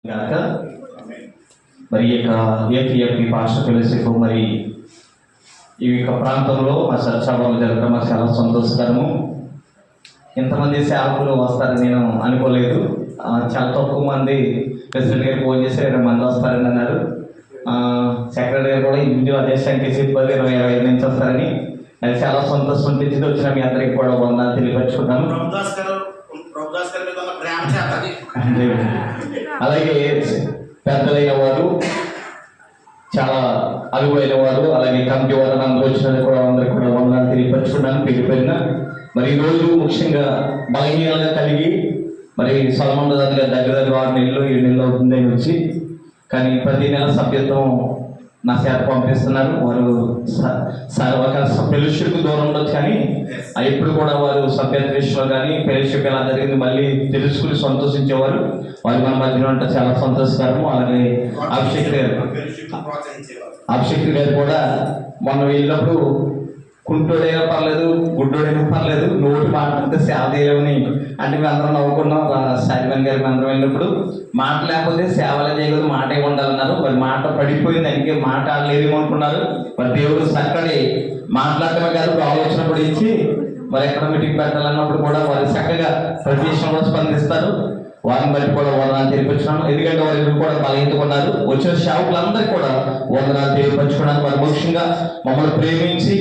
కనుక మరి ఏపీ భాష ఫెలోషిప్ మరి ఈ యొక్క ప్రాంతంలో మా చర్చాభావం జరగడం మాకు చాలా సంతోషకరము. ఇంతమంది సేవకులు వస్తారని నేను అనుకోలేదు. చాలా తక్కువ మంది ప్రెసిడెంట్ గారు ఫోన్ చేసి 20 మంది వస్తారని అన్నారు. సెక్రటరీ గారు కూడా ఇంటి అదే సంఖ్య చెప్పారు 25 నుంచి వస్తారని. అది చాలా సంతోషం అనిపించింది. వచ్చిన మీ అందరికీ కూడా వందనాలు తెలియపరుచుకున్నాము. అలాగే పెద్దలైన వారు, చాలా అలువైన వారు, అలాగే కమిటీ వారు అందరూ వచ్చినది కూడా అందరికీ కూడా వందనాలు తెలియపరుచుకున్నాను. పేరుపైన మరి ఈరోజు ముఖ్యంగా బలహీనతగా కలిగి మరి సల్మాన్ గారి దగ్గర 6 నెలలు 7 నెలలు అవుతుందని వచ్చి, కానీ ప్రతి నెల సభ్యత్వం నా చేత పంపిస్తున్నారు. వారు ఒక ఫెలోషిప్ దూరం ఉండొచ్చు, కానీ ఎప్పుడు కూడా వారు సభ్యత్వ విషయంలో కానీ ఫెలోషిప్ ఎలా జరిగింది మళ్ళీ తెలుసుకుని సంతోషించేవారు. వారు మన మధ్యలో అంటే చాలా సంతోషకరము. అలాగే అభిషేక్ గారు కూడా మొన్న వెళ్ళినప్పుడు కుంటోడైనా పర్లేదు, గుడ్డోడైనా పర్లేదు, నోటి మాట్లాడితే సేవ చేయమని అంటే మేము అందరం నవ్వుకున్నాం. సాయిబాన్ గారికి అందరం వెళ్ళినప్పుడు మాట లేకపోతే సేవలు చేయకూడదు, మాటే ఉండాలన్నారు. మరి మాట పడిపోయింది, అందుకే మాట లేదేమనుకున్నారు. మరి దేవుడు చక్కటి మాట్లాడటమే కాదు, ఆలోచన కూడా ఇచ్చి మరి ఎక్కడ మీటింగ్ పెట్టాలన్నప్పుడు కూడా వారు చక్కగా ప్రతి విషయంలో స్పందిస్తారు. వారిని బట్టి కూడా వందనాలు తెలియపరుచున్నాను. ఎందుకంటే వారు కూడా బలహీనకున్నారు. వచ్చిన సేవకులందరికీ కూడా వందనాలు తెలియపరుచుకున్నాను. మరి ముఖ్యంగా మమ్మల్ని ప్రేమించి